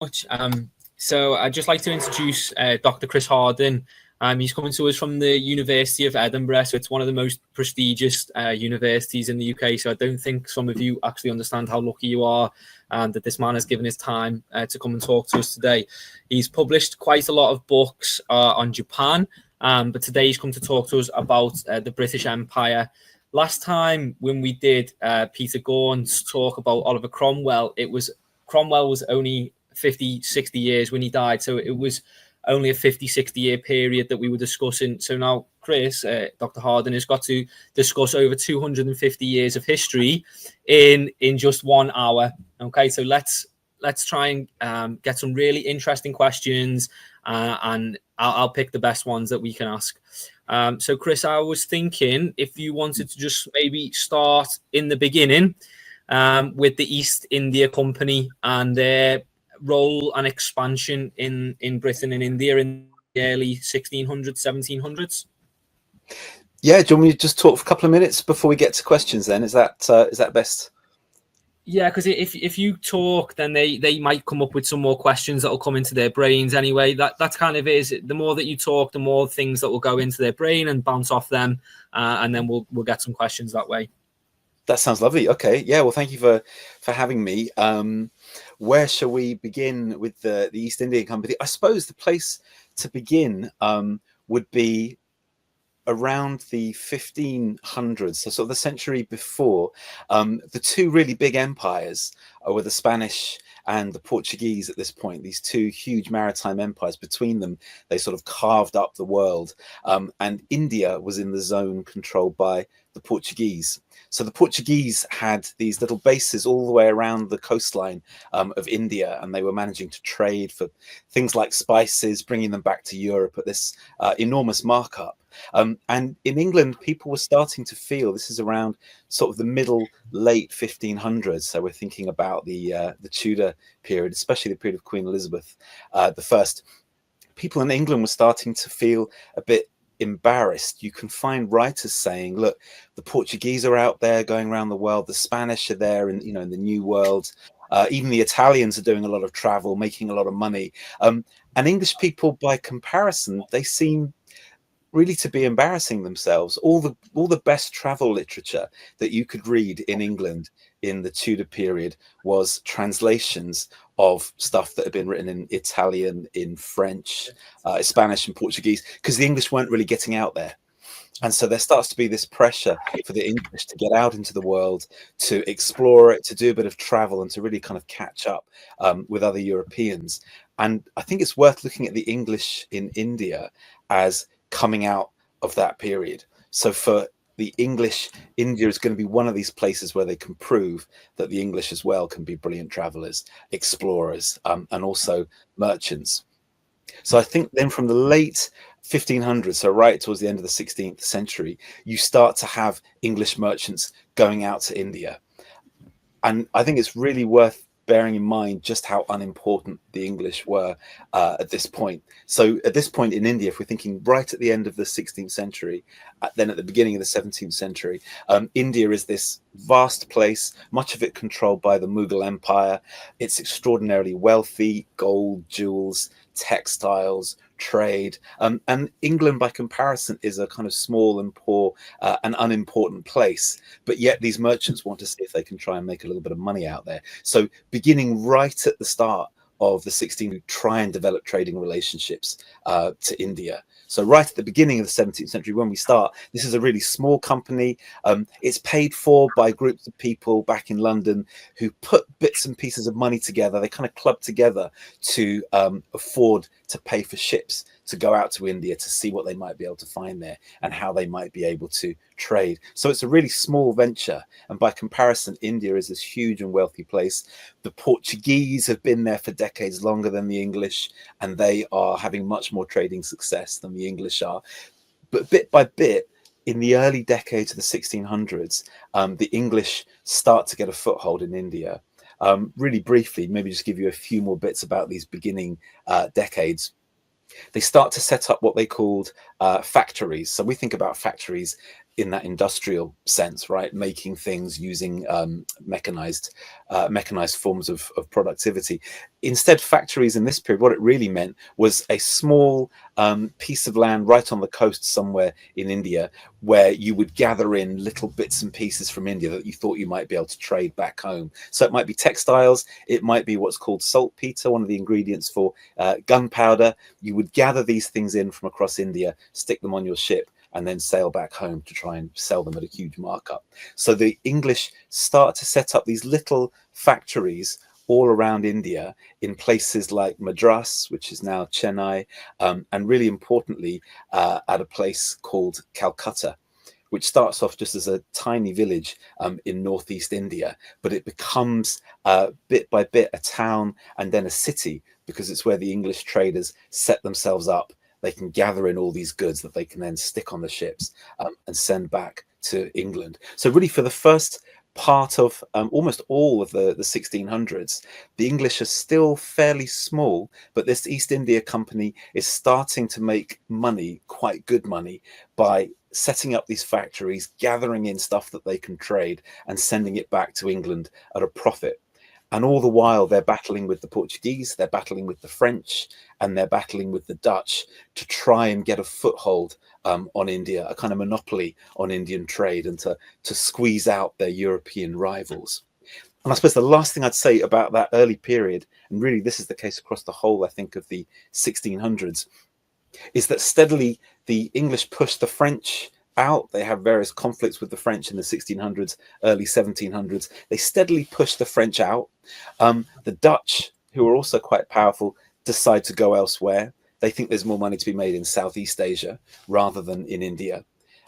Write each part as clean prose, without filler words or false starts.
much. So I'd just like to introduce Dr. Chris Harding. He's coming to us from the University of Edinburgh, so it's one of the most prestigious universities in the UK. So I don't think some of you actually understand how lucky you are that this man has given his time to come and talk to us today. He's published quite a lot of books on Japan, but today he's come to talk to us about the British Empire. Last time when we did Peter Gaunt's talk about Oliver Cromwell, Cromwell was only 50, 60 years when he died. So it was only a 50, 60 year period that we were discussing. So now Chris, Dr. Harding, has got to discuss over 250 years of history in just 1 hour. Okay, so let's try and get some really interesting questions, and I'll pick the best ones that we can ask. So Chris, I was thinking if you wanted to just maybe start in the beginning with the East India Company and their role and expansion in Britain and India in the early 1600s, 1700s. Yeah, do you want me to just talk for a couple of minutes before we get to questions then? Is that best? Yeah, because if you talk, then they might come up with some more questions that will come into their brains anyway. That's kind of is. The more that you talk, the more things that will go into their brain and bounce off them, and then we'll get some questions that way. That sounds lovely. Okay, yeah. Well, thank you for having me. Where shall we begin with the East India Company? I suppose the place to begin would be around the 1500s, so sort of the century before. The two really big empires were the Spanish and the Portuguese at this point. These two huge maritime empires, between them, they sort of carved up the world. And India was in the zone controlled by the Portuguese. So the Portuguese had these little bases all the way around the coastline of India, and they were managing to trade for things like spices, bringing them back to Europe at this enormous markup. And in England, people were starting to feel, this is around sort of the late 1500s. So we're thinking about the Tudor period, especially the period of Queen Elizabeth I. People in England were starting to feel a bit embarrassed. You can find writers saying, look, the Portuguese are out there going around the world, the Spanish are there in the New World, even the Italians are doing a lot of travel, making a lot of money, and English people, by comparison, they seem really to be embarrassing themselves. All the best travel literature that you could read in England in the Tudor period was translations of stuff that had been written in Italian, in French, Spanish and Portuguese, because the English weren't really getting out there. And so there starts to be this pressure for the English to get out into the world, to explore it, to do a bit of travel, and to really kind of catch up with other Europeans. And I think it's worth looking at the English in India as coming out of that period. So for the English, India is going to be one of these places where they can prove that the English as well can be brilliant travelers, explorers, and also merchants. So I think then from the late 1500s, so right towards the end of the 16th century, you start to have English merchants going out to India. And I think it's really worth bearing in mind just how unimportant the English were at this point. So at this point in India, if we're thinking right at the end of the 16th century, then at the beginning of the 17th century, India is this vast place, much of it controlled by the Mughal Empire. It's extraordinarily wealthy, gold, jewels, textiles, trade, and England by comparison is a kind of small and poor and unimportant place, but yet these merchants want to see if they can try and make a little bit of money out there. So beginning right at the start of the 16th, try and develop trading relationships to India. So right at the beginning of the 17th century, when we start, this is a really small company. It's paid for by groups of people back in London who put bits and pieces of money together. They kind of club together to afford to pay for ships to go out to India to see what they might be able to find there and how they might be able to trade. So it's a really small venture. And by comparison, India is this huge and wealthy place. The Portuguese have been there for decades longer than the English, and they are having much more trading success than the English are. But bit by bit, in the early decades of the 1600s, the English start to get a foothold in India. Really briefly, maybe just give you a few more bits about these beginning decades. They start to set up what they called factories. So we think about factories in that industrial sense, right? Making things using mechanized forms of productivity. Instead, factories in this period, what it really meant was a small piece of land right on the coast somewhere in India, where you would gather in little bits and pieces from India that you thought you might be able to trade back home. So it might be textiles, it might be what's called saltpeter, one of the ingredients for gunpowder. You would gather these things in from across India, stick them on your ship, and then sail back home to try and sell them at a huge markup. So the English start to set up these little factories all around India in places like Madras, which is now Chennai, and really importantly, at a place called Calcutta, which starts off just as a tiny village in northeast India, but it becomes bit by bit a town and then a city, because it's where the English traders set themselves up. They can gather in all these goods that they can then stick on the ships and send back to England. So really, for the first part of almost all of the 1600s, the English are still fairly small, but this East India Company is starting to make money, quite good money, by setting up these factories, gathering in stuff that they can trade and sending it back to England at a profit. And all the while, they're battling with the Portuguese, they're battling with the French, and they're battling with the Dutch to try and get a foothold on India, a kind of monopoly on Indian trade, and to squeeze out their European rivals. And I suppose the last thing I'd say about that early period, and really this is the case across the whole, I think, of the 1600s, is that steadily the English push the French out. They have various conflicts with the French in the 1600s, early 1700s. They steadily push the French out. The Dutch, who are also quite powerful, decide to go elsewhere. They think there's more money to be made in Southeast Asia rather than in India.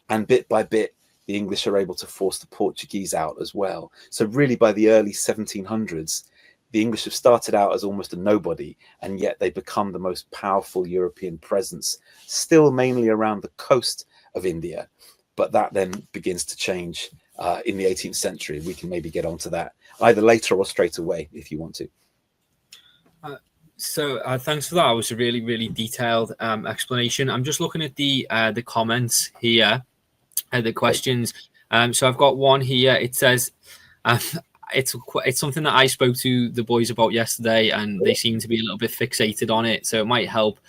And bit by bit, the English are able to force the Portuguese out as well. So really, by the early 1700s, the English have started out as almost a nobody, and yet they become the most powerful European presence, still mainly around the coast of India. But that then begins to change in the 18th century. We can maybe get onto that either later or straight away if you want to. So thanks for that. It was a really, really detailed explanation. I'm just looking at the comments here, the questions. So I've got one here. It says, it's something that I spoke to the boys about yesterday, and they seem to be a little bit fixated on it. So it might help.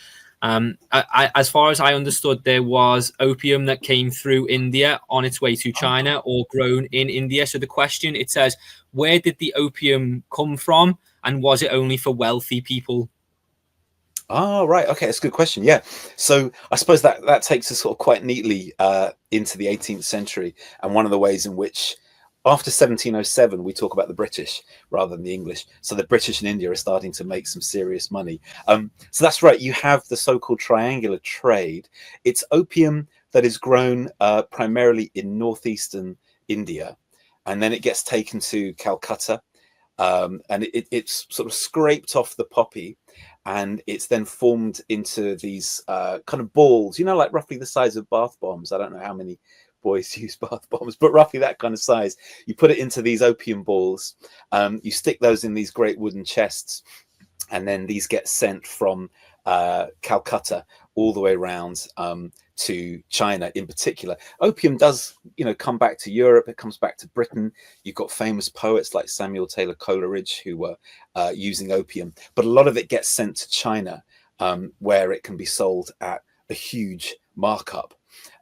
As far as I understood, there was opium that came through India on its way to China, or grown in India. So the question, it says, where did the opium come from, and was it only for wealthy people? Oh, right. Okay, that's a good question. Yeah. So I suppose that takes us sort of quite neatly into the 18th century, and one of the ways in which, after 1707, we talk about the British rather than the English. So the British in India are starting to make some serious money. So that's right. You have the so-called triangular trade. It's opium that is grown primarily in northeastern India, and then it gets taken to Calcutta, and it's sort of scraped off the poppy, and it's then formed into these kind of balls, like roughly the size of bath bombs. I don't know how many boys use bath bombs, but roughly that kind of size. You put it into these opium balls, you stick those in these great wooden chests, and then these get sent from Calcutta all the way around to China in particular. Opium does, come back to Europe. It comes back to Britain. You've got famous poets like Samuel Taylor Coleridge who were using opium, but a lot of it gets sent to China, where it can be sold at a huge markup.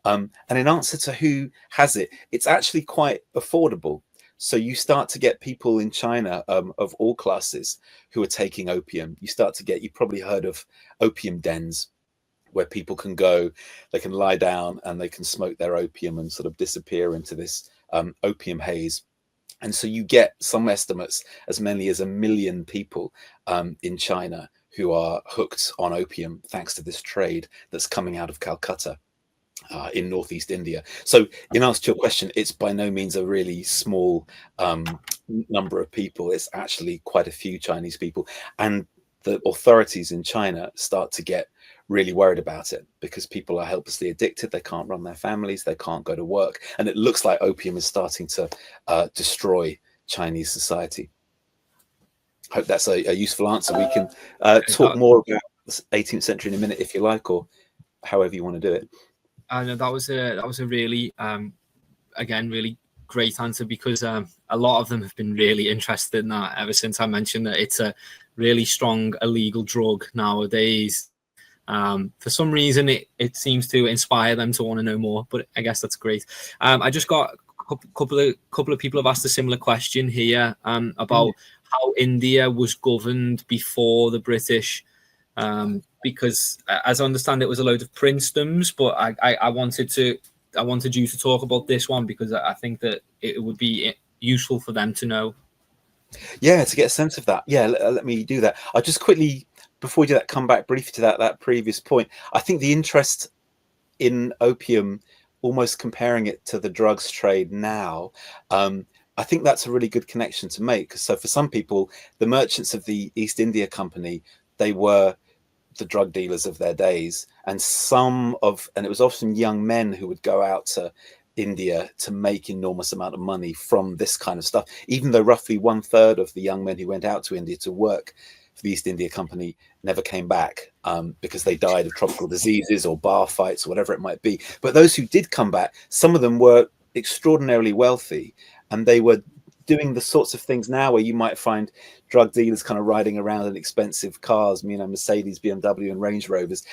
And in answer to who has it, it's actually quite affordable. So you start to get people in China of all classes who are taking opium. You've probably heard of opium dens, where people can go, they can lie down and they can smoke their opium and sort of disappear into this opium haze. And so you get, some estimates, as many as 1 million people in China who are hooked on opium thanks to this trade that's coming out of Calcutta in northeast India. So in answer to your question, it's by no means a really small number of people. It's actually quite a few Chinese people. And the authorities in China start to get really worried about it, because people are helplessly addicted. They can't run their families. They can't go to work. And it looks like opium is starting to destroy Chinese society. Hope that's a useful answer. We can talk more about the 18th century in a minute if you like, or however you want to do it. I know that was a really again, really great answer, because a lot of them have been really interested in that ever since I mentioned that it's a really strong illegal drug nowadays. For some reason, it seems to inspire them to want to know more, but I guess that's great. I just got a couple of people have asked a similar question here about how India was governed before the British, because as I understand, it was a load of princedoms, but I wanted you to talk about this one because I think that it would be useful for them to know. Yeah, to get a sense of that. Yeah, let me do that. I'll just quickly, before we do that, come back briefly to that previous point. I think the interest in opium, almost comparing it to the drugs trade now, I think that's a really good connection to make. So for some people, the merchants of the East India Company, they were the drug dealers of their days, and it was often young men who would go out to India to make enormous amount of money from this kind of stuff, even though roughly 1/3 of the young men who went out to India to work for the East India Company never came back, because they died of tropical diseases or bar fights or whatever it might be. But those who did come back, some of them were extraordinarily wealthy, and they were doing the sorts of things now where you might find drug dealers kind of riding around in expensive cars, Mercedes, BMW and Range Rovers.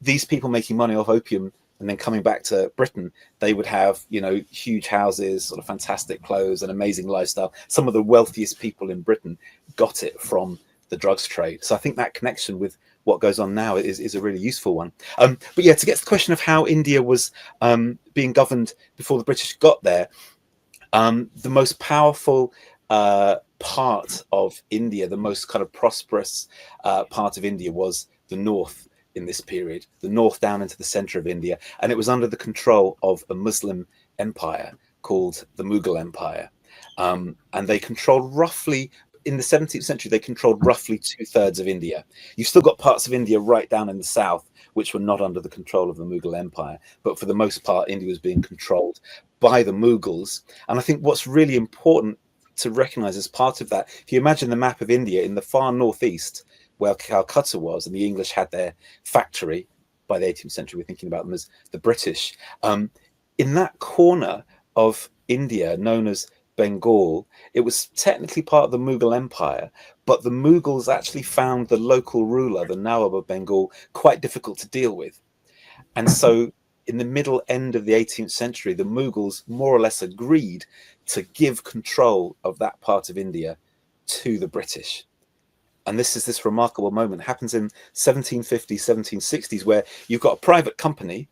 These people making money off opium and then coming back to Britain, they would have, huge houses, sort of fantastic clothes, and amazing lifestyle. Some of the wealthiest people in Britain got it from the drugs trade. So I think that connection with what goes on now is a really useful one. But yeah, to get to the question of how India was being governed before the British got there, the most powerful part of India, the most kind of prosperous part of India, was the north in this period, the north down into the center of India. And it was under the control of a Muslim empire called the Mughal Empire. And they controlled roughly, in the 17th century, they controlled roughly 2/3 of India. You've still got parts of India right down in the south, which were not under the control of the Mughal Empire. But for the most part, India was being controlled by the Mughals. And I think what's really important to recognize as part of that, if you imagine the map of India in the far northeast, where Calcutta was, and the English had their factory by the 18th century, we're thinking about them as the British. In that corner of India, known as Bengal, it was technically part of the Mughal Empire, but the Mughals actually found the local ruler, the Nawab of Bengal, quite difficult to deal with. And so in the middle end of the 18th century, the Mughals more or less agreed to give control of that part of India to the British. And this is this remarkable moment. It happens in 1750s, 1760s, where you've got a private company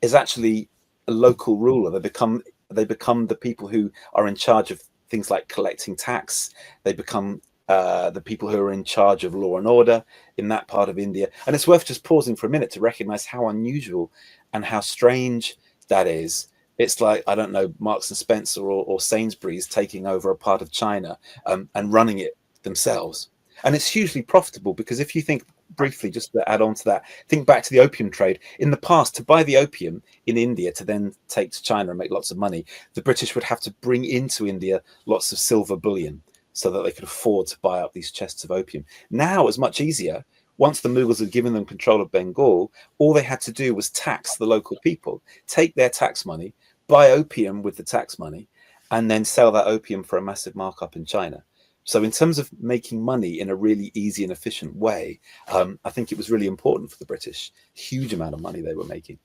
is actually a local ruler. They become the people who are in charge of things like collecting tax. They become the people who are in charge of law and order in that part of India. And it's worth just pausing for a minute to recognize how unusual and how strange that is. It's like, I don't know, Marks and Spencer or Sainsbury's taking over a part of China and running it themselves. And it's hugely profitable, because if you think briefly, just to add on to that, think back to the opium trade. In the past, to buy the opium in India to then take to China and make lots of money, the British would have to bring into India lots of silver bullion so that they could afford to buy up these chests of opium. Now it's much easier. Once the Mughals had given them control of Bengal, all they had to do was tax the local people, take their tax money, buy opium with the tax money, and then sell that opium for a massive markup in China. So in terms of making money in a really easy and efficient way, I think it was really important for the British. Huge amount of money they were making.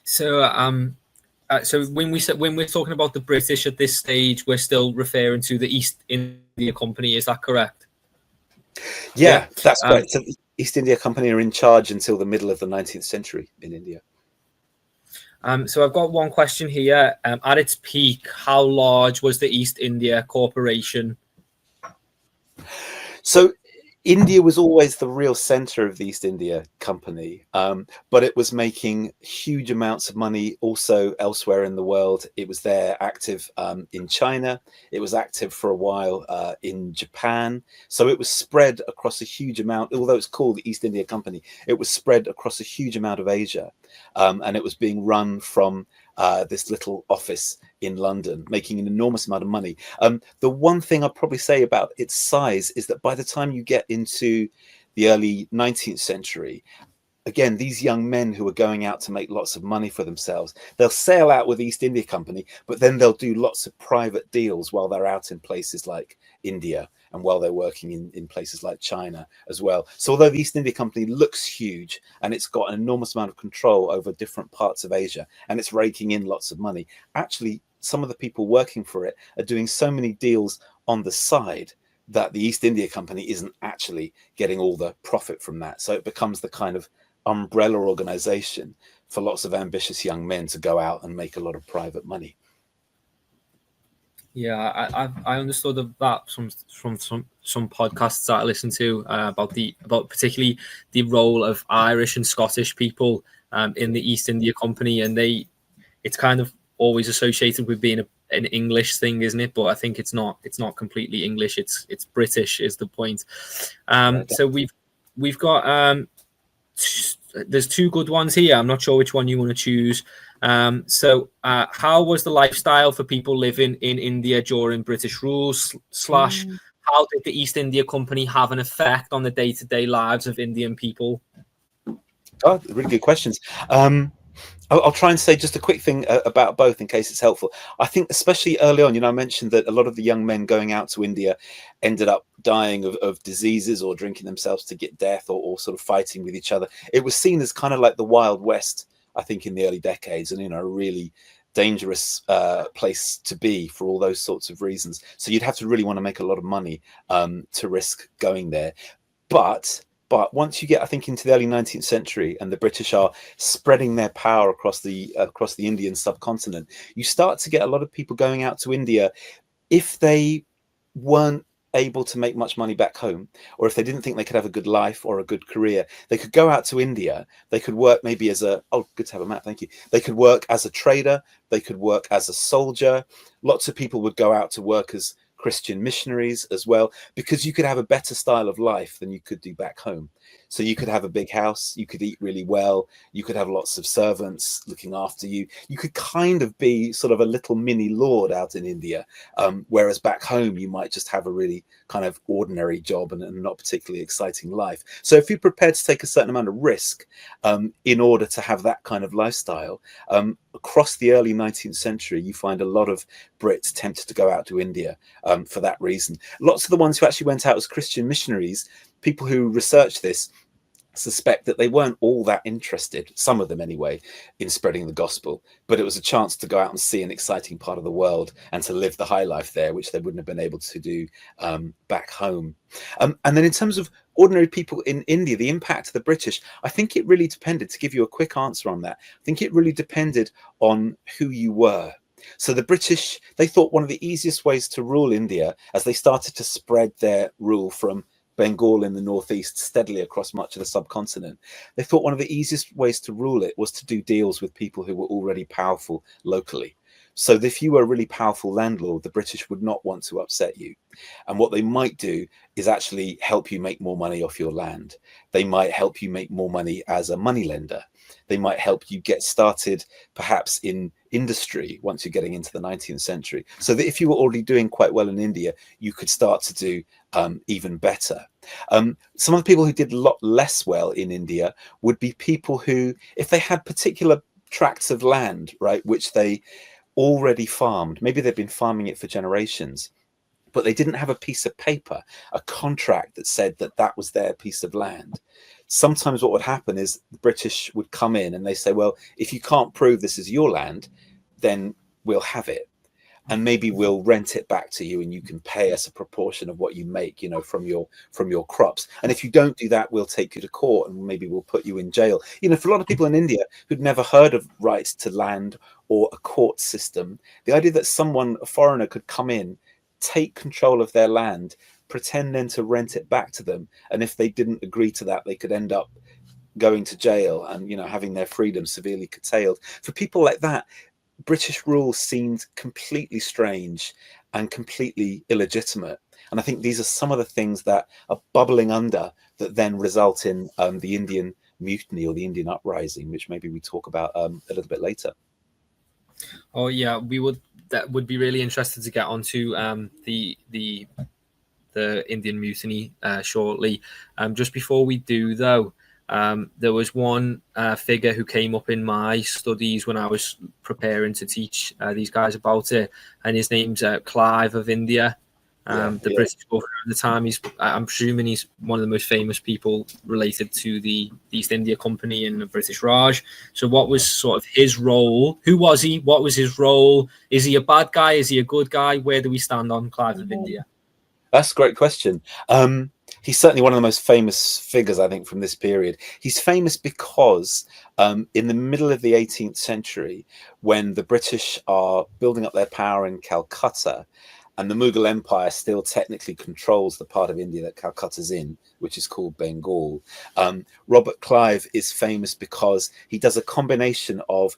So, so when we're talking about the British at this stage, we're still referring to the East India Company. Is that correct? Yeah, that's correct. So the East India Company are in charge until the middle of the 19th century in India. So I've got one question here. At its peak, how large was the East India Corporation? So India was always the real center of the East India Company, but it was making huge amounts of money also elsewhere in the world. It was there active in China. It was active for a while in Japan. So it was spread across a huge amount, although it's called the East India Company, it was spread across a huge amount of Asia. And it was being run from this little office in London, making an enormous amount of money. The one thing I'll probably say about its size is that by the time you get into the early 19th century, again, these young men who are going out to make lots of money for themselves, they'll sail out with the East India Company, but then they'll do lots of private deals while they're out in places like India and while they're working in places like China as well. So although the East India Company looks huge and it's got an enormous amount of control over different parts of Asia and it's raking in lots of money, actually some of the people working for it are doing so many deals on the side that the East India Company isn't actually getting all the profit from that. So it becomes the kind of umbrella organization for lots of ambitious young men to go out and make a lot of private money. Yeah, I understood of that from some podcasts that I listened to about particularly the role of Irish and Scottish people in the East India Company, and it's kind of always associated with being an English thing, isn't it? But I think it's not completely English. It's British is the point. So we've got there's two good ones here. I'm not sure which one you want to choose. So how was the lifestyle for people living in India during British rule / how did the East India Company have an effect on the day-to-day lives of Indian people? Oh, really good questions. I'll try and say just a quick thing about both in case it's helpful. I think especially early on, I mentioned that a lot of the young men going out to India ended up dying of diseases or drinking themselves to get death or sort of fighting with each other. It was seen as kind of like the Wild West, I think, in the early decades, and a really dangerous place to be for all those sorts of reasons. So you'd have to really want to make a lot of money to risk going there. But once you get, I think, into the early 19th century and the British are spreading their power across the Indian subcontinent, you start to get a lot of people going out to India if they weren't able to make much money back home, or if they didn't think they could have a good life or a good career. They could go out to India. They could work maybe as good to have a map, thank you. They could work as a trader. They could work as a soldier. Lots of people would go out to work as Christian missionaries as well, because you could have a better style of life than you could do back home. So you could have a big house, you could eat really well, you could have lots of servants looking after you. You could kind of be sort of a little mini lord out in India, whereas back home you might just have a really kind of ordinary job and not particularly exciting life. So if you're prepared to take a certain amount of risk in order to have that kind of lifestyle, across the early 19th century, you find a lot of Brits tempted to go out to India for that reason. Lots of the ones who actually went out as Christian missionaries, people who research this suspect that they weren't all that interested, some of them anyway, in spreading the gospel, but it was a chance to go out and see an exciting part of the world and to live the high life there, which they wouldn't have been able to do back home. And then in terms of ordinary people in India, the impact of the British, I think it really depended, to give you a quick answer on that, I think it really depended on who you were. So the British, they thought one of the easiest ways to rule India, as they started to spread their rule from Bengal in the northeast steadily across much of the subcontinent, they thought one of the easiest ways to rule it was to do deals with people who were already powerful locally. So if you were a really powerful landlord, the British would not want to upset you. And what they might do is actually help you make more money off your land. They might help you make more money as a moneylender. They might help you get started perhaps in industry once you're getting into the 19th century. So that if you were already doing quite well in India, you could start to do even better. Some of the people who did a lot less well in India would be people who, if they had particular tracts of land, right, which they already farmed, maybe they've been farming it for generations, but they didn't have a piece of paper, a contract that said that that was their piece of land. Sometimes what would happen is the British would come in and they say, well, if you can't prove this is your land, then we'll have it. And maybe we'll rent it back to you and you can pay us a proportion of what you make, from your crops. And if you don't do that, we'll take you to court and maybe we'll put you in jail. For a lot of people in India who'd never heard of rights to land or a court system, the idea that a foreigner could come in, take control of their land, pretend then to rent it back to them, and if they didn't agree to that, they could end up going to jail and having their freedom severely curtailed. For people like that, British rule seemed completely strange and completely illegitimate. And I think these are some of the things that are bubbling under that then result in the Indian mutiny or the Indian uprising, which maybe we talk about a little bit later. Oh yeah, that would be really interested to get onto the Indian mutiny shortly. Just before we do though, There was one figure who came up in my studies when I was preparing to teach these guys about it, and his name's Clive of India. The British governor at the time. I'm presuming he's one of the most famous people related to the East India Company and the British Raj. So what was sort of his role? Who was he? What was his role? Is he a bad guy? Is he a good guy? Where do we stand on Clive of India? That's a great question. He's certainly one of the most famous figures, I think, from this period. He's famous because in the middle of the 18th century, when the British are building up their power in Calcutta, and the Mughal Empire still technically controls the part of India that Calcutta's in, which is called Bengal. Robert Clive is famous because he does a combination of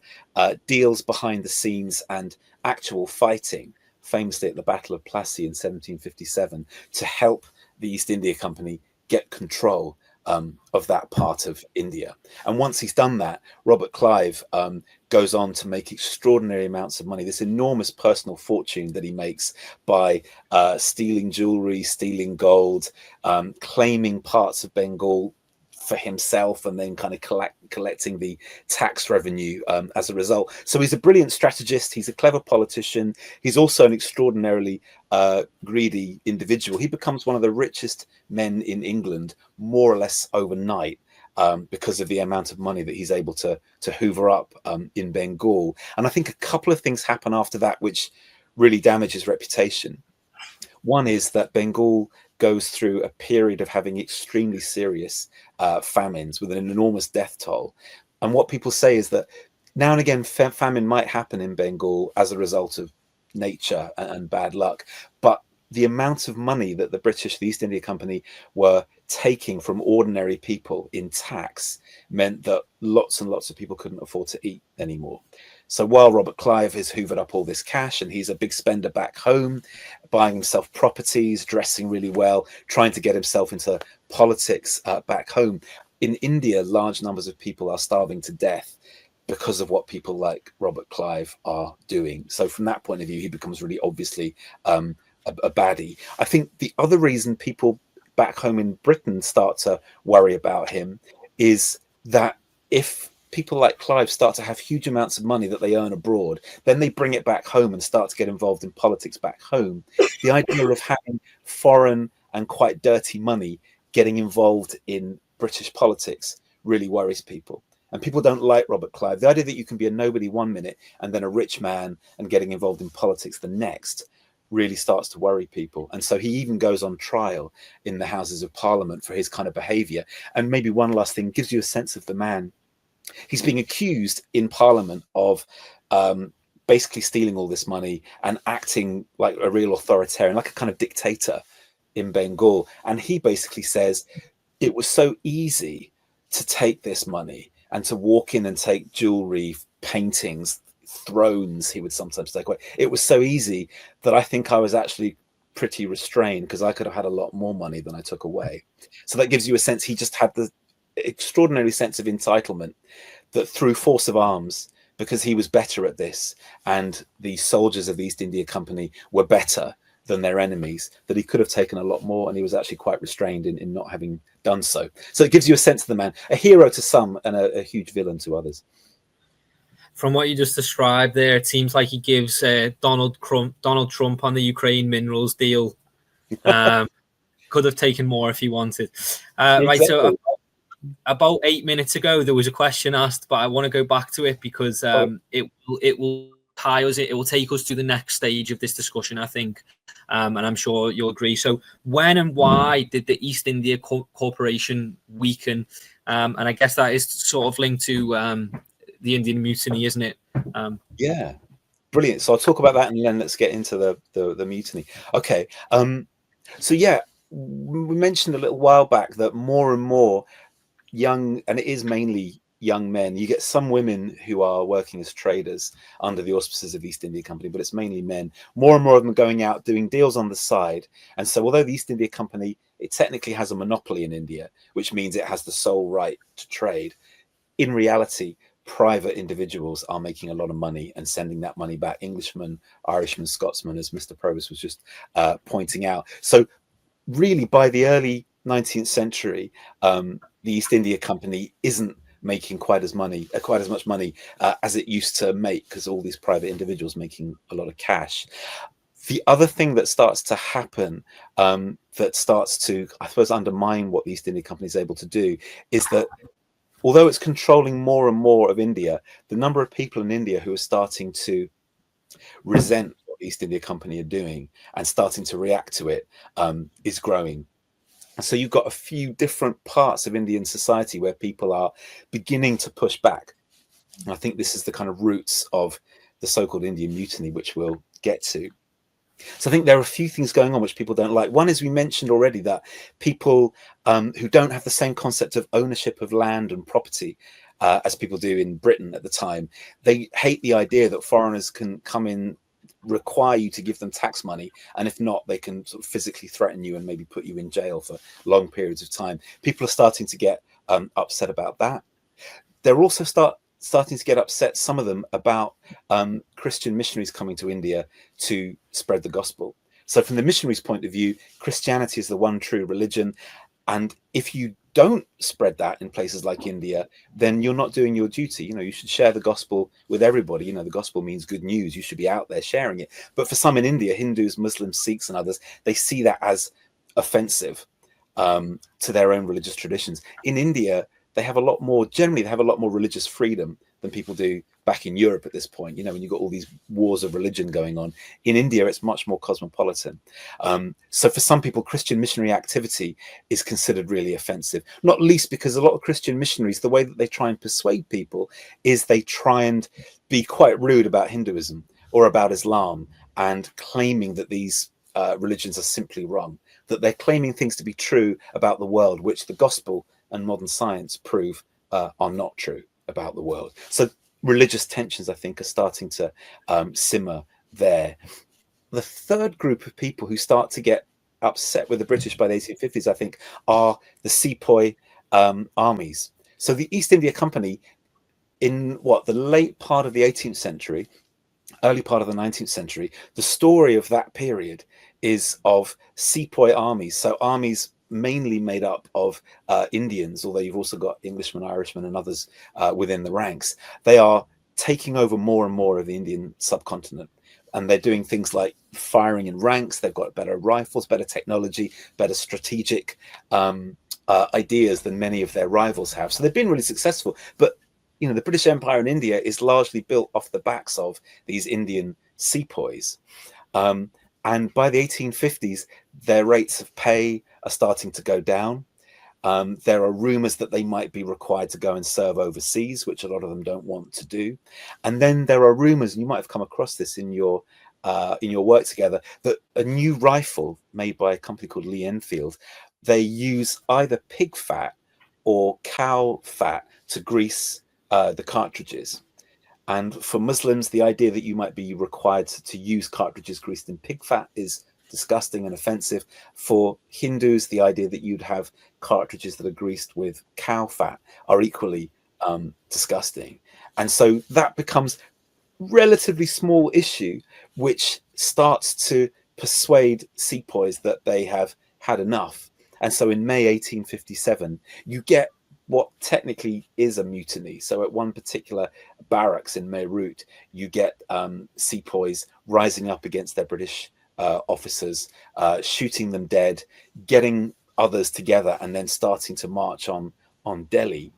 deals behind the scenes and actual fighting, famously at the Battle of Plassey in 1757, to help the East India Company get control of that part of India. And once he's done that, Robert Clive goes on to make extraordinary amounts of money, this enormous personal fortune that he makes by stealing jewelry, stealing gold, claiming parts of Bengal for himself, and then kind of collecting the tax revenue as a result. So he's a brilliant strategist. He's a clever politician. He's also an extraordinarily greedy individual. He becomes one of the richest men in England more or less overnight because of the amount of money that he's able to hoover up in Bengal. And I think a couple of things happen after that which really damage his reputation. One is that Bengal goes through a period of having extremely serious famines with an enormous death toll. And what people say is that now and again famine might happen in Bengal as a result of nature and bad luck, but the amount of money that the British, the East India Company, were taking from ordinary people in tax meant that lots and lots of people couldn't afford to eat anymore. So while Robert Clive has hoovered up all this cash and he's a big spender back home, buying himself properties, dressing really well, trying to get himself into politics back home, in India, large numbers of people are starving to death because of what people like Robert Clive are doing. So from that point of view, he becomes really obviously a baddie. I think the other reason people back home in Britain start to worry about him is that if people like Clive start to have huge amounts of money that they earn abroad, then they bring it back home and start to get involved in politics back home. The idea of having foreign and quite dirty money getting involved in British politics really worries people. And people don't like Robert Clive. The idea that you can be a nobody one minute and then a rich man and getting involved in politics the next really starts to worry people. And so he even goes on trial in the Houses of Parliament for his kind of behavior. And maybe one last thing, gives you a sense of the man. He's being accused in Parliament of basically stealing all this money and acting like a real authoritarian, like a kind of dictator in Bengal. And he basically says it was so easy to take this money and to walk in and take jewelry, paintings, thrones he would sometimes take away. It was so easy that I think I was actually pretty restrained because I could have had a lot more money than I took away. So that gives you a sense he just had the extraordinary sense of entitlement that through force of arms, because he was better at this and the soldiers of the East India Company were better than their enemies, that he could have taken a lot more, and he was actually quite restrained in not having done so. So it gives you a sense of the man, a hero to some and a huge villain to others. From what you just described there, it seems like he gives Donald Trump on the Ukraine minerals deal. Could have taken more if he wanted. Exactly. Right, so about 8 minutes ago, there was a question asked, but I want to go back to it because it will tie us. It will take us to the next stage of this discussion, I think, and I'm sure you'll agree. So, when and why did the East India Corporation weaken? And I guess that is sort of linked to the Indian Mutiny, isn't it? Yeah, brilliant. So I'll talk about that, and then let's get into the mutiny. Okay. So yeah, we mentioned a little while back that more and more young, and it is mainly young men. You get some women who are working as traders under the auspices of the East India Company, but it's mainly men. More and more of them are going out doing deals on the side. And so although the East India Company, it technically has a monopoly in India, which means it has the sole right to trade, in reality, private individuals are making a lot of money and sending that money back. Englishmen, Irishmen, Scotsmen, as Mr. Provis was just pointing out. So really, by the early 19th century, the East India Company isn't making quite as much money as it used to make, because all these private individuals making a lot of cash. The other thing that starts to happen, that starts to, I suppose, undermine what the East India Company is able to do, is that although it's controlling more and more of India, the number of people in India who are starting to resent what the East India Company are doing and starting to react to it is growing. So you've got a few different parts of Indian society where people are beginning to push back. And I think this is the kind of roots of the so-called Indian Mutiny, which we'll get to. So I think there are a few things going on which people don't like. One is, we mentioned already, that people who don't have the same concept of ownership of land and property as people do in Britain at the time, they hate the idea that foreigners can come in, require you to give them tax money, and if not, they can sort of physically threaten you and maybe put you in jail for long periods of time. People are starting to get upset about that. They're also starting to get upset, some of them, about Christian missionaries coming to India to spread the gospel. So from the missionaries' point of view, Christianity is the one true religion, and if you don't spread that in places like India, then you're not doing your duty. You should share the gospel with everybody. The gospel means good news. You should be out there sharing it. But for some in India, Hindus, Muslims, Sikhs, and others, they see that as offensive to their own religious traditions. In India, generally they have a lot more religious freedom than people do back in Europe at this point. When you've got all these wars of religion going on. In India, it's much more cosmopolitan. So for some people, Christian missionary activity is considered really offensive, not least because a lot of Christian missionaries, the way that they try and persuade people is they try and be quite rude about Hinduism or about Islam, and claiming that these religions are simply wrong, that they're claiming things to be true about the world, which the gospel and modern science prove are not true about the world. So religious tensions, I think, are starting to simmer there. The third group of people who start to get upset with the British by the 1850s, I think, are the sepoy armies. So the East India Company, in the late part of the 18th century, early part of the 19th century, the story of that period is of sepoy armies. So armies mainly made up of Indians, although you've also got Englishmen, Irishmen, and others within the ranks. They are taking over more and more of the Indian subcontinent, and they're doing things like firing in ranks. They've got better rifles, better technology, better strategic ideas than many of their rivals have. So they've been really successful. But the British Empire in India is largely built off the backs of these Indian sepoys. And by the 1850s, their rates of pay are starting to go down. There are rumors that they might be required to go and serve overseas, which a lot of them don't want to do. And then there are rumors, and you might have come across this in your work together, that a new rifle made by a company called Lee Enfield, they use either pig fat or cow fat to grease the cartridges. And for Muslims, the idea that you might be required to use cartridges greased in pig fat is disgusting and offensive. For Hindus, the idea that you'd have cartridges that are greased with cow fat are equally disgusting. And so that becomes relatively small issue, which starts to persuade sepoys that they have had enough. And so in May 1857, you get what technically is a mutiny. So at one particular barracks in Meerut, you get sepoys rising up against their British officers, shooting them dead, getting others together, and then starting to march on Delhi.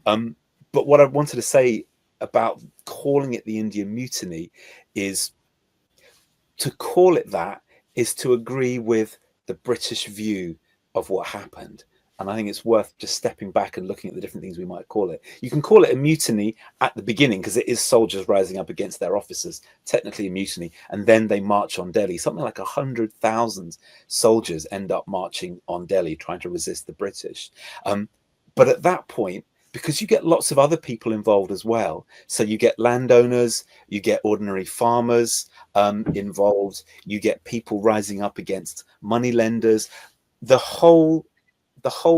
But what I wanted to say about calling it the Indian Mutiny is, to call it that is to agree with the British view of what happened. And I think it's worth just stepping back and looking at the different things we might call it. You can call it a mutiny at the beginning because it is soldiers rising up against their officers, technically a mutiny. And then they march on Delhi. Something like 100,000 soldiers end up marching on Delhi, trying to resist the British. But at that point, because you get lots of other people involved as well. So you get landowners, you get ordinary farmers involved, you get people rising up against money lenders. The whole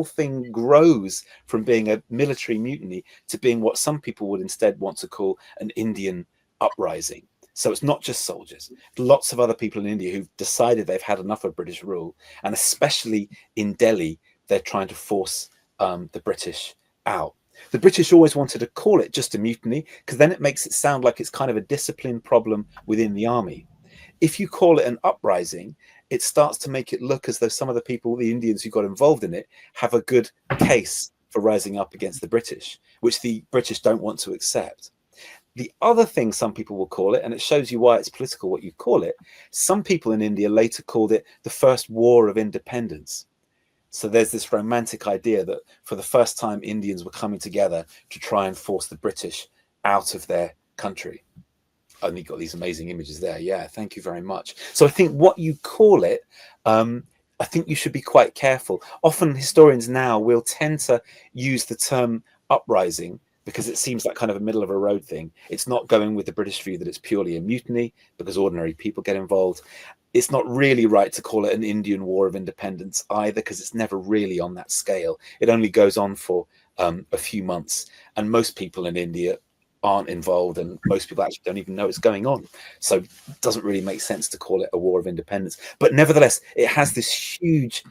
thing grows from being a military mutiny to being what some people would instead want to call an Indian uprising. So it's not just soldiers, lots of other people in India who've decided they've had enough of British rule, and especially in Delhi, they're trying to force the British out. The British always wanted to call it just a mutiny, because then it makes it sound like it's kind of a discipline problem within the army. If you call it an uprising, it starts to make it look as though some of the people, the Indians who got involved in it, have a good case for rising up against the British, which the British don't want to accept. The other thing some people will call it, and it shows you why it's political what you call it, some people in India later called it the First War of Independence. So there's this romantic idea that for the first time Indians were coming together to try and force the British out of their country. And you've got these amazing images there. Yeah, thank you very much. So I think what you call it, I think you should be quite careful. Often historians now will tend to use the term uprising because it seems like kind of a middle of a road thing. It's not going with the British view that it's purely a mutiny because ordinary people get involved. It's not really right to call it an Indian War of Independence either, because it's never really on that scale. It only goes on for a few months, and most people in India aren't involved, and most people actually don't even know it's going on. So it doesn't really make sense to call it a war of independence. But nevertheless, it has this huge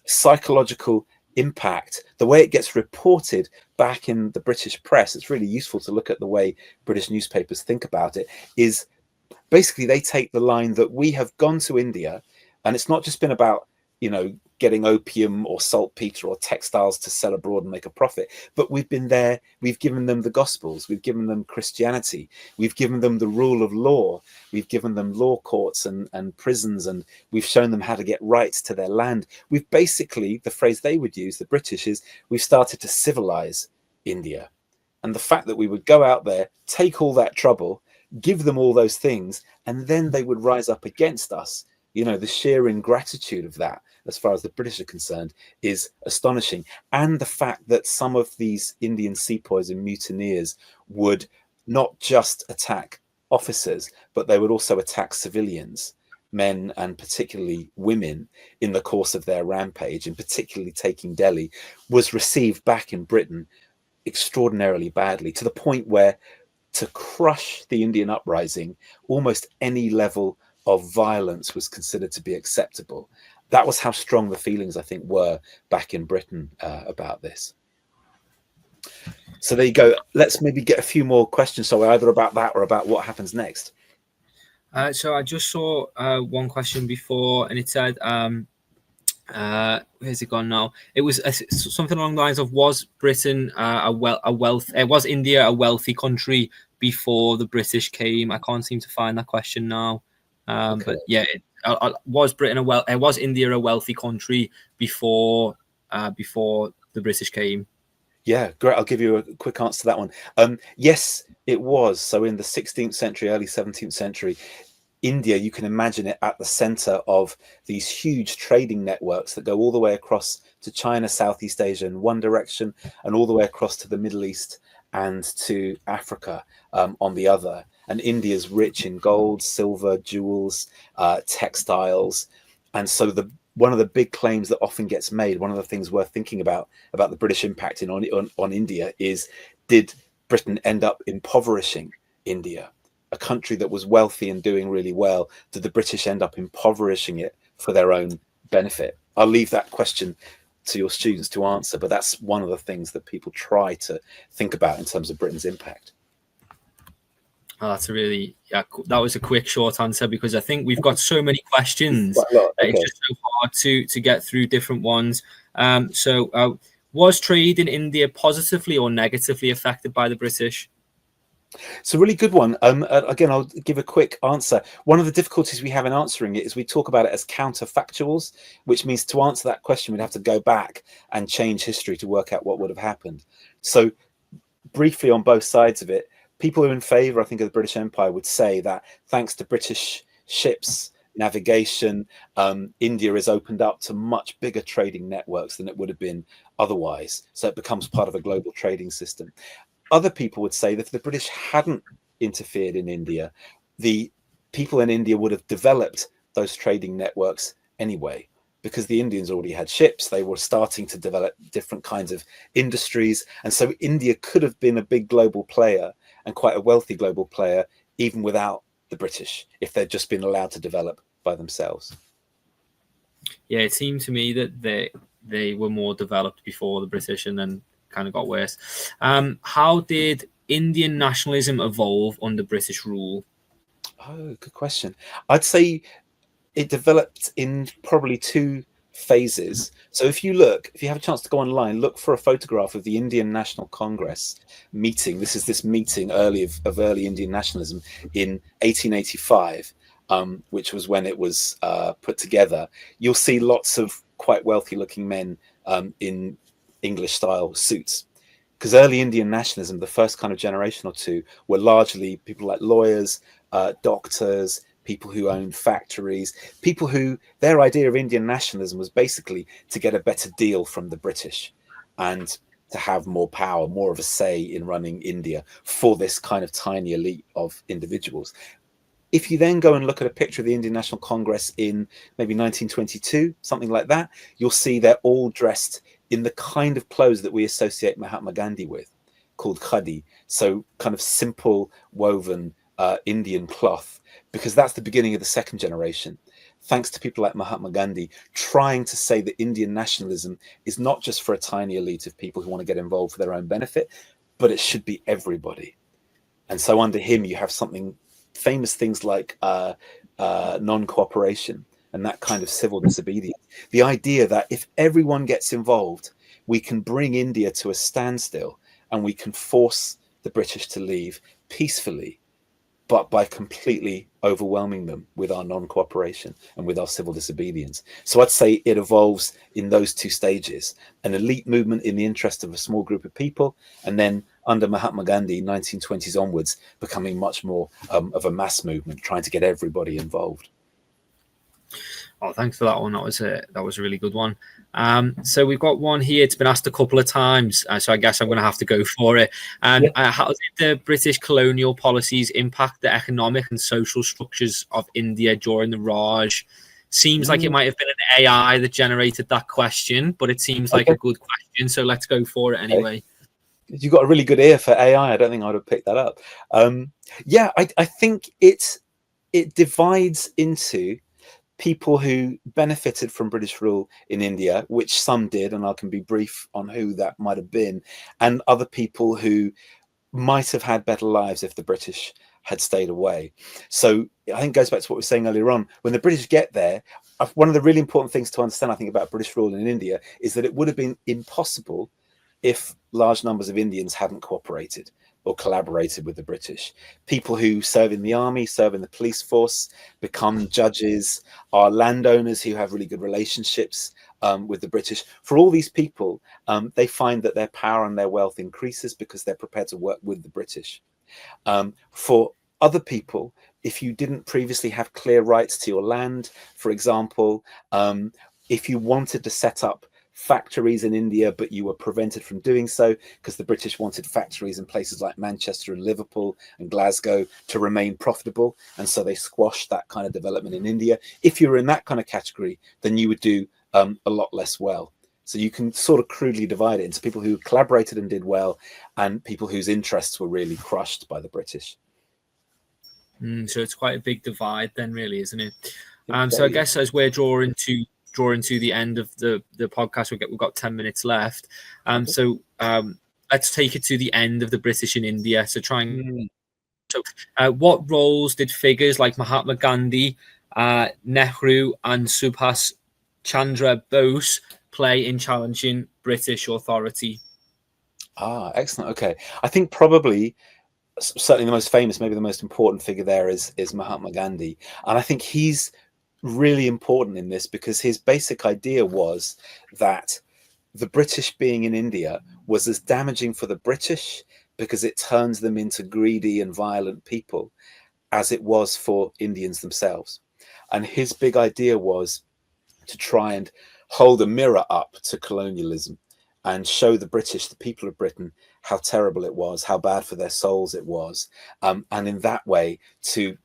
psychological impact. The way it gets reported back in the British press, it's really useful to look at the way British newspapers think about it, is basically they take the line that we have gone to India, and it's not just been about, you know, getting opium or saltpeter or textiles to sell abroad and make a profit, but we've been there, we've given them the Gospels, we've given them Christianity, we've given them the rule of law, we've given them law courts and prisons, and we've shown them how to get rights to their land. We've basically, the phrase they would use, the British, is we've started to civilize India. And the fact that we would go out there, take all that trouble, give them all those things, and then they would rise up against us. You know, the sheer ingratitude of that, as far as the British are concerned, is astonishing. And the fact that some of these Indian sepoys and mutineers would not just attack officers, but they would also attack civilians, men and particularly women, in the course of their rampage, and particularly taking Delhi, was received back in Britain extraordinarily badly, to the point where, to crush the Indian uprising, almost any level of violence was considered to be acceptable. That was how strong the feelings, I think, were back in Britain about this. So there you go. Let's maybe get a few more questions, so either about that or about what happens next. So I just saw one question before, and it said, where's it gone now? It was something along the lines of, was Britain was India a wealthy country before the British came? I can't seem to find that question now. Okay. But yeah, was India a wealthy country before the British came? Yeah, great. I'll give you a quick answer to that one. Yes, it was. So in the 16th century, early 17th century, India, you can imagine it at the center of these huge trading networks that go all the way across to China, Southeast Asia in one direction, and all the way across to the Middle East and to Africa on the other. And India's rich in gold, silver, jewels, textiles. And so one of the big claims that often gets made, one of the things worth thinking about the British impact on India is, did Britain end up impoverishing India? A country that was wealthy and doing really well, did the British end up impoverishing it for their own benefit? I'll leave that question to your students to answer, but that's one of the things that people try to think about in terms of Britain's impact. Oh, that's a really, that was a quick, short answer, because I think we've got so many questions. Okay. It's just so hard to get through different ones. Was trade in India positively or negatively affected by the British? It's a really good one. Again, I'll give a quick answer. One of the difficulties we have in answering it is we talk about it as counterfactuals, which means to answer that question, we'd have to go back and change history to work out what would have happened. So briefly on both sides of it, people who are in favour, I think, of the British Empire would say that thanks to British ships, navigation, India is opened up to much bigger trading networks than it would have been otherwise. So it becomes part of a global trading system. Other people would say that if the British hadn't interfered in India, the people in India would have developed those trading networks anyway, because the Indians already had ships. They were starting to develop different kinds of industries. And so India could have been a big global player, and quite a wealthy global player, even without the British, if they'd just been allowed to develop by themselves. Yeah, it seemed to me that they were more developed before the British and then kind of got worse. How did Indian nationalism evolve under British rule? Oh, good question. I'd say it developed in probably two phases. So if you have a chance to go online, look for a photograph of the Indian National Congress meeting. This is this meeting of early Indian nationalism in 1885, which was when it was put together. You'll see lots of quite wealthy looking men in English style suits. Because early Indian nationalism, the first kind of generation or two, were largely people like lawyers, doctors, people who owned factories, people who their idea of Indian nationalism was basically to get a better deal from the British and to have more power, more of a say in running India for this kind of tiny elite of individuals. If you then go and look at a picture of the Indian National Congress in maybe 1922, something like that, you'll see they're all dressed in the kind of clothes that we associate Mahatma Gandhi with, called khadi. So kind of simple woven Indian cloth, because that's the beginning of the second generation. Thanks to people like Mahatma Gandhi trying to say that Indian nationalism is not just for a tiny elite of people who want to get involved for their own benefit, but it should be everybody. And so under him, you have famous things like non-cooperation and that kind of civil disobedience. The idea that if everyone gets involved, we can bring India to a standstill and we can force the British to leave peacefully, but by completely overwhelming them with our non-cooperation and with our civil disobedience. So I'd say it evolves in those two stages: an elite movement in the interest of a small group of people, and then under Mahatma Gandhi, 1920s onwards, becoming much more of a mass movement, trying to get everybody involved. Oh, thanks for that one. That was a really good one. So we've got one here. It's been asked a couple of times, so I guess I'm going to have to go for it. How did the British colonial policies impact the economic and social structures of India during the Raj? Seems like it might have been an AI that generated that question, but it seems like a good question, so let's go for it anyway. You've got a really good ear for AI. I don't think I would have picked that up. I think it divides into people who benefited from British rule in India, which some did, and I can be brief on who that might have been, and other people who might have had better lives if the British had stayed away. So I think it goes back to what we were saying earlier on. When the British get there, one of the really important things to understand, I think, about British rule in India is that it would have been impossible if large numbers of Indians hadn't cooperated or collaborated with the British. People who serve in the army, serve in the police force, become judges, are landowners who have really good relationships with the British. For all these people, they find that their power and their wealth increases because they're prepared to work with the British. For other people, if you didn't previously have clear rights to your land, for example, if you wanted to set up factories in India, but you were prevented from doing so because the British wanted factories in places like Manchester and Liverpool and Glasgow to remain profitable, and so they squashed that kind of development in India. If you were in that kind of category, then you would do a lot less well. So you can sort of crudely divide it into people who collaborated and did well, and people whose interests were really crushed by the British. So it's quite a big divide then, really, isn't it? So I guess as we're drawing to the end of the podcast, we've got 10 minutes left. So let's take it to the end of the British in India. So what roles did figures like Mahatma Gandhi, Nehru, and Subhas Chandra Bose play in challenging British authority? Excellent. Okay, I think probably certainly the most famous, maybe the most important figure there is Mahatma Gandhi, and I think he's really important in this because his basic idea was that the British being in India was as damaging for the British because it turns them into greedy and violent people as it was for Indians themselves. And his big idea was to try and hold a mirror up to colonialism and show the British, the people of Britain, how terrible it was, how bad for their souls it was, and in that way to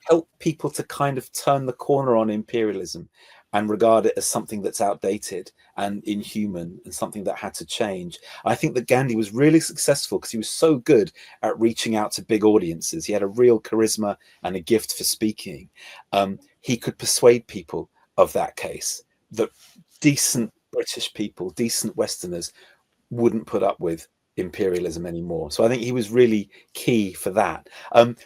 help people to kind of turn the corner on imperialism and regard it as something that's outdated and inhuman and something that had to change. I think that Gandhi was really successful because he was so good at reaching out to big audiences. He had a real charisma and a gift for speaking. He could persuade people of that case, that decent British people, decent Westerners, wouldn't put up with imperialism anymore. So I think he was really key for that.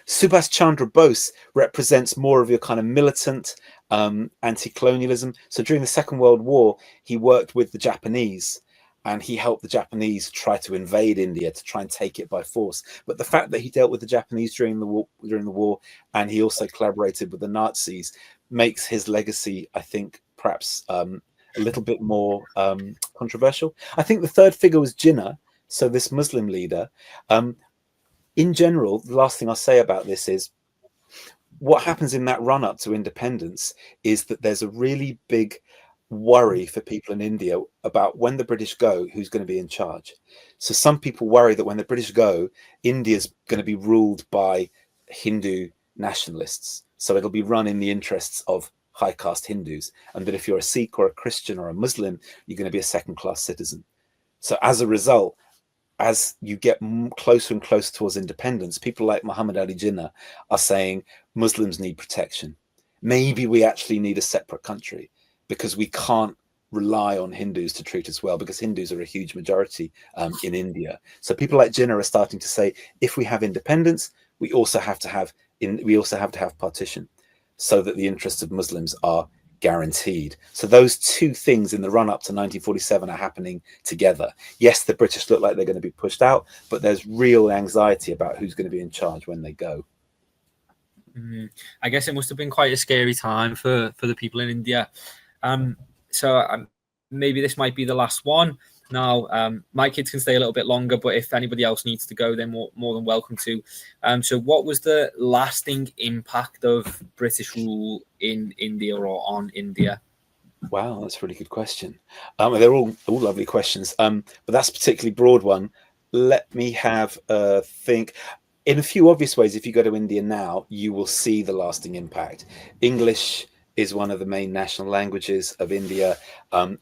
Subhas Chandra Bose represents more of your kind of militant anti-colonialism. So during the Second World War, he worked with the Japanese, and he helped the Japanese try to invade India, to try and take it by force. But the fact that he dealt with the Japanese during the war, and he also collaborated with the Nazis, makes his legacy, I think, perhaps a little bit more controversial. I think the third figure was Jinnah, so this Muslim leader. In general, the last thing I'll say about this is what happens in that run up to independence is that there's a really big worry for people in India about when the British go, who's going to be in charge. So some people worry that when the British go, India's going to be ruled by Hindu nationalists. So it'll be run in the interests of high caste Hindus, and that if you're a Sikh or a Christian or a Muslim, you're going to be a second class citizen. So as a result, as you get closer and closer towards independence, people like Muhammad Ali Jinnah are saying Muslims need protection. Maybe we actually need a separate country, because we can't rely on Hindus to treat us well, because Hindus are a huge majority in India. So people like Jinnah are starting to say, if we have independence, we also have to have partition, so that the interests of Muslims are guaranteed. So those two things in the run up to 1947 are happening together. Yes, the British look like they're going to be pushed out, but there's real anxiety about who's going to be in charge when they go. I guess it must have been quite a scary time for the people in India. So maybe this might be the last one. Now, my kids can stay a little bit longer, but if anybody else needs to go, they're more than welcome to. So what was the lasting impact of British rule in India or on India? Wow, that's a really good question. They're all lovely questions, but that's a particularly broad one. Let me have a think. In a few obvious ways, if you go to India now, you will see the lasting impact. English is one of the main national languages of India.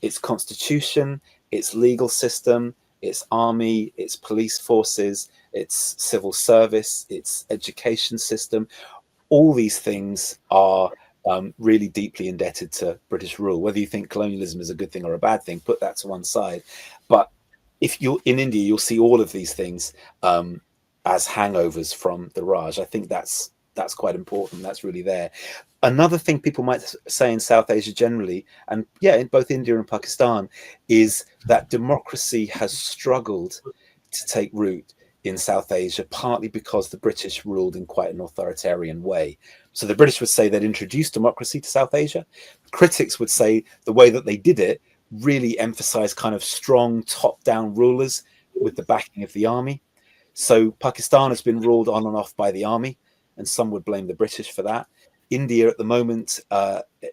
Its constitution, its legal system, its army, its police forces, its civil service, its education system, all these things are really deeply indebted to British rule. Whether you think colonialism is a good thing or a bad thing, put that to one side. But if you're in India, you'll see all of these things as hangovers from the Raj. I think that's quite important. That's really there. Another thing people might say in South Asia generally, and yeah, in both India and Pakistan, is that democracy has struggled to take root in South Asia, partly because the British ruled in quite an authoritarian way. So the British would say they'd introduced democracy to South Asia. Critics would say the way that they did it really emphasized kind of strong top-down rulers with the backing of the army. So Pakistan has been ruled on and off by the army, and some would blame the British for that. India at the moment,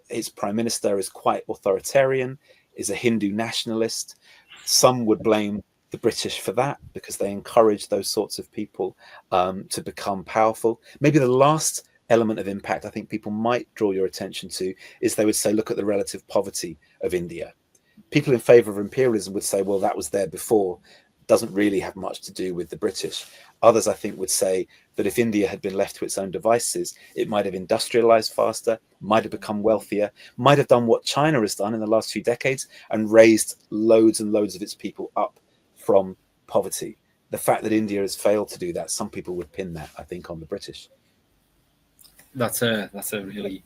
its prime minister is quite authoritarian, is a Hindu nationalist. Some would blame the British for that because they encourage those sorts of people to become powerful. Maybe the last element of impact I think people might draw your attention to is they would say, look at the relative poverty of India. People in favor of imperialism would say, well, that was there before. Doesn't really have much to do with the British. Others, I think, would say that if India had been left to its own devices, it might have industrialized faster, might have become wealthier, might have done what China has done in the last few decades and raised loads and loads of its people up from poverty. The fact that India has failed to do that, some people would pin that, I think, on the British. That's a really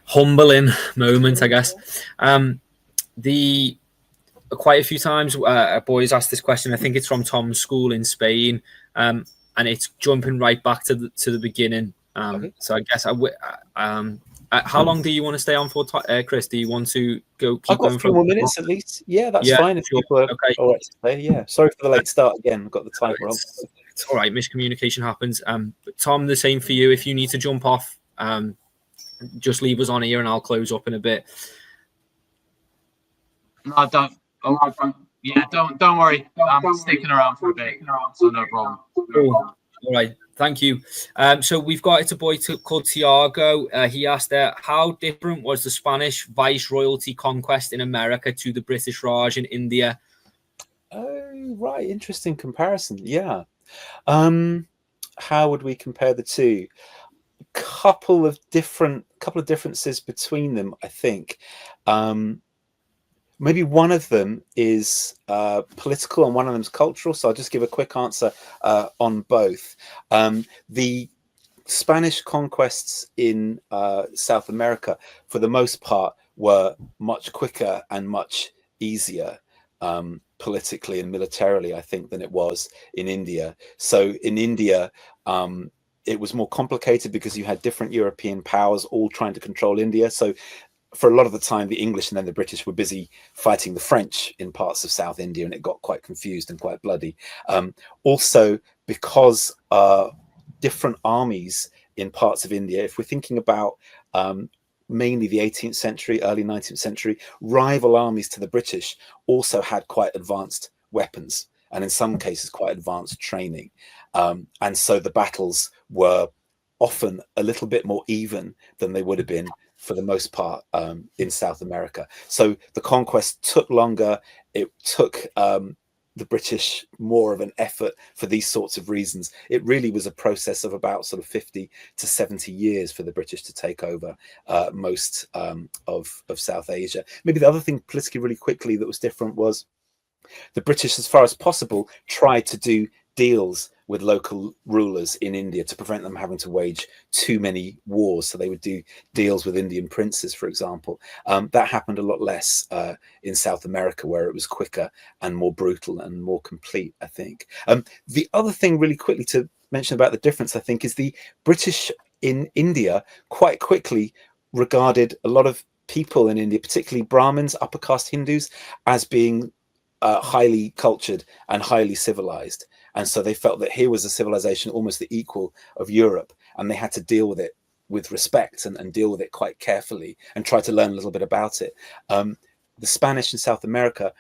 humbling moment, I guess. Quite a few times a boys asked this question. I think it's from Tom's school in Spain, and it's jumping right back to the beginning. Okay. So I guess how long do you want to stay on for, Chris? Do you want to go? I've got 3 more minutes at least. Yeah, that's fine. If people are okay. All right to play. Yeah. Sorry for the late start again. I've got the time wrong. It's all right. Miscommunication happens. But Tom, the same for you. If you need to jump off, just leave us on here, and I'll close up in a bit. No, I don't. Oh, yeah, don't worry. I'm sticking around for a bit, so no problem. All right, thank you. So we've got it's a boy called Tiago. He asked, how different was the Spanish viceroyalty conquest in America to the British Raj in India? Oh, right, interesting comparison. Yeah. How would we compare the two? Couple of differences between them, I think. Maybe one of them is political and one of them is cultural. So I'll just give a quick answer on both. The Spanish conquests in South America, for the most part, were much quicker and much easier politically and militarily, I think, than it was in India. So in India, it was more complicated because you had different European powers all trying to control India. So for a lot of the time, the English and then the British were busy fighting the French in parts of South India, and it got quite confused and quite bloody. Also, because different armies in parts of India, if we're thinking about mainly the 18th century, early 19th century, rival armies to the British also had quite advanced weapons and in some cases quite advanced training. And so the battles were often a little bit more even than they would have been for the most part in South America. So the conquest took longer. It took the British more of an effort for these sorts of reasons. It really was a process of about sort of 50 to 70 years for the British to take over most of South Asia. Maybe the other thing politically really quickly that was different was the British, as far as possible, tried to do deals with local rulers in India to prevent them having to wage too many wars. So they would do deals with Indian princes, for example. That happened a lot less in South America, where it was quicker and more brutal and more complete, I think. The other thing really quickly to mention about the difference, I think, is the British in India quite quickly regarded a lot of people in India, particularly Brahmins, upper caste Hindus, as being highly cultured and highly civilized. And so they felt that here was a civilization almost the equal of Europe, and they had to deal with it with respect and deal with it quite carefully and try to learn a little bit about it. The Spanish in South America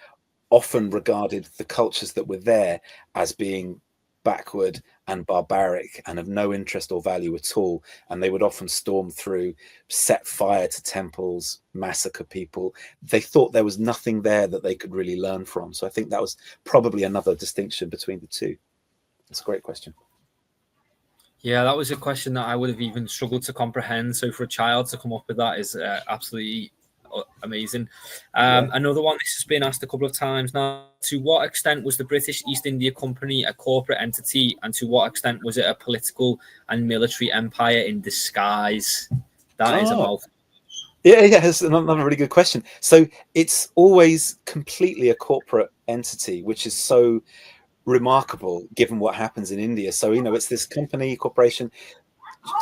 often regarded the cultures that were there as being backward and barbaric and of no interest or value at all. And they would often storm through, set fire to temples, massacre people. They thought there was nothing there that they could really learn from. So I think that was probably another distinction between the two. That's a great question. Yeah, that was a question that I would have even struggled to comprehend. So for a child to come up with that is absolutely amazing. Another one, this has been asked a couple of times now. To what extent was the British East India Company a corporate entity, and to what extent was it a political and military empire in disguise? That is a mouthful. Yeah, it's another really good question. So it's always completely a corporate entity, which is so remarkable given what happens in India. So, you know, it's this corporation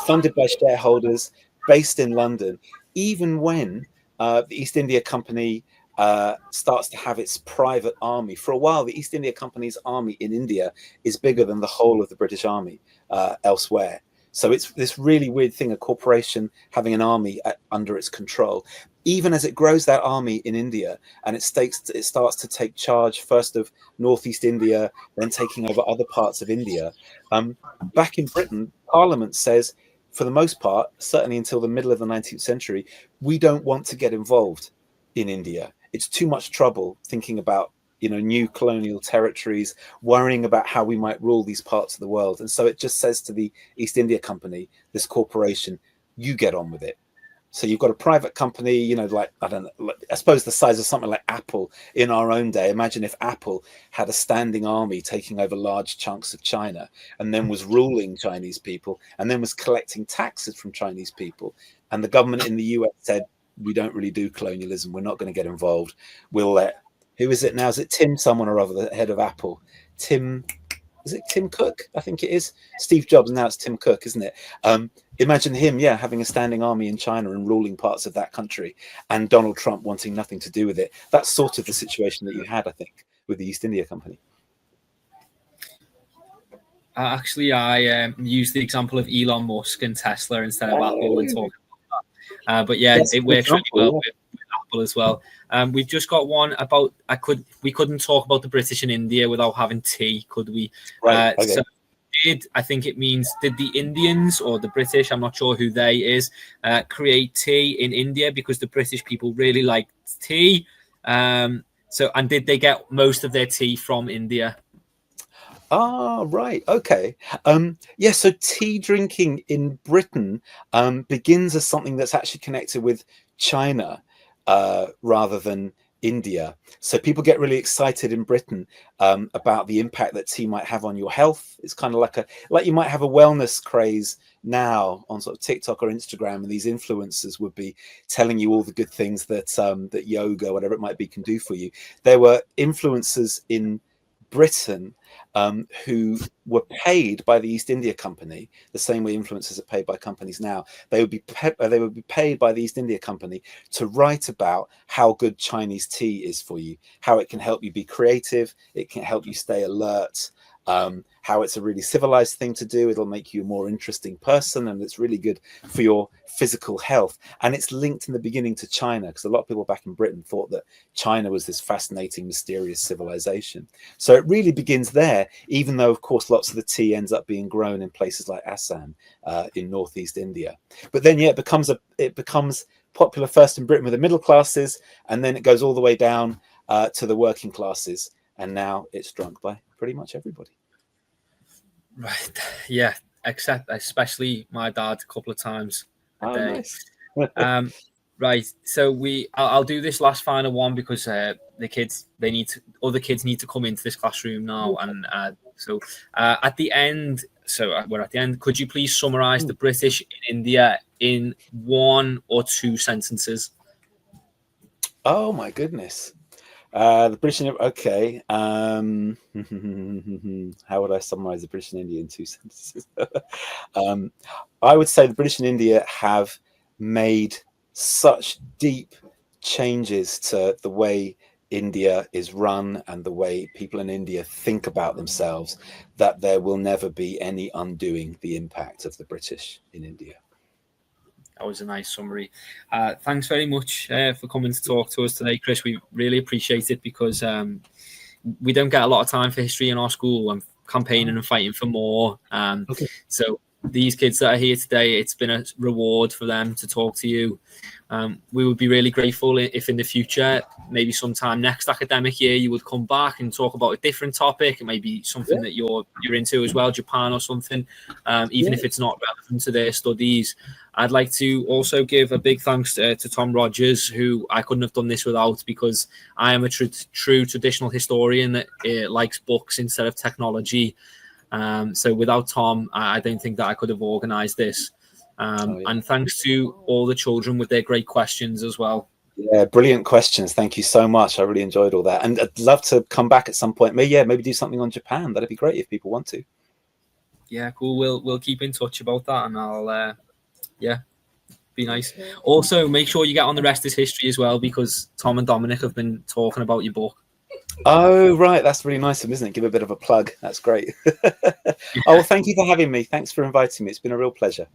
funded by shareholders based in London. Even when the East India Company starts to have its private army, for a while, the East India Company's army in India is bigger than the whole of the British Army elsewhere. So it's this really weird thing, a corporation having an army under its control. Even as it grows that army in India and it starts to take charge first of Northeast India, then taking over other parts of India. Back in Britain, Parliament says, for the most part, certainly until the middle of the 19th century, we don't want to get involved in India. It's too much trouble thinking about, you know, new colonial territories, worrying about how we might rule these parts of the world. And so it just says to the East India Company, this corporation, you get on with it. So you've got a private company, you know, like, I don't know, I suppose the size of something like Apple in our own day. Imagine if Apple had a standing army taking over large chunks of China and then was ruling Chinese people and then was collecting taxes from Chinese people. And the government in the US said, we don't really do colonialism. We're not going to get involved. We'll let, who is it now? Is it Tim someone or other, the head of Apple? Is it Tim Cook? I think it is. Steve Jobs, now it's Tim Cook, isn't it? Imagine him, having a standing army in China and ruling parts of that country, and Donald Trump wanting nothing to do with it. That's sort of the situation that you had, I think, with the East India Company. Actually, I used the example of Elon Musk and Tesla instead of Apple when talking about that. But yeah, it works really well with Apple as well. We've just got one about we couldn't talk about the British in India without having tea, could we? Right. Okay. So I think it means, did the Indians or the British, I'm not sure who they is, create tea in India because the British people really liked tea? And did they get most of their tea from India? Right. Okay. So tea drinking in Britain begins as something that's actually connected with China rather than India. So people get really excited in Britain about the impact that tea might have on your health. It's kind of like you might have a wellness craze now on sort of TikTok or Instagram, and these influencers would be telling you all the good things that that yoga, whatever it might be, can do for you. There were influencers in Britain who were paid by the East India Company, the same way influencers are paid by companies now. They would be paid by the East India Company to write about how good Chinese tea is for you, how it can help you be creative, it can help you stay alert, how it's a really civilized thing to do. It'll make you a more interesting person, and it's really good for your physical health. And it's linked in the beginning to China, because a lot of people back in Britain thought that China was this fascinating, mysterious civilization. So it really begins there, even though, of course, lots of the tea ends up being grown in places like Assam in northeast India. But then, yeah, it becomes popular first in Britain with the middle classes, and then it goes all the way down to the working classes, and now it's drunk by pretty much everybody. Right. Yeah. Except especially my dad a couple of times a day. Nice. Right. So I'll do this last final one because other kids need to come into this classroom now. And so at the end, we're at the end. Could you please summarize the British in India in 1 or 2 sentences? Oh my goodness. The British, okay. How would I summarize the British and India in 2 sentences? I would say the British and India have made such deep changes to the way India is run and the way people in India think about themselves that there will never be any undoing the impact of the British in India. That was a nice summary. Thanks very much for coming to talk to us today, Chris. We really appreciate it because we don't get a lot of time for history in our school. I'm campaigning and fighting for more. Okay. So these kids that are here today, it's been a reward for them to talk to you. We would be really grateful if in the future, maybe sometime next academic year, you would come back and talk about a different topic. It may be something that you're into as well, Japan or something, even if it's not relevant to their studies. I'd like to also give a big thanks to Tom Rogers, who I couldn't have done this without, because I am a true traditional historian that likes books instead of technology. So without Tom, I don't think that I could have organized this. And thanks to all the children with their great questions as well. Yeah, brilliant questions. Thank you so much. I really enjoyed all that. And I'd love to come back at some point. Maybe do something on Japan. That'd be great if people want to. Yeah, cool. We'll keep in touch about that, and I'll be nice. Also, make sure you get on the Rest is History as well, because Tom and Dominic have been talking about your book. Oh, right. That's really nice of them, isn't it? Give a bit of a plug. That's great. Oh, well, thank you for having me. Thanks for inviting me. It's been a real pleasure.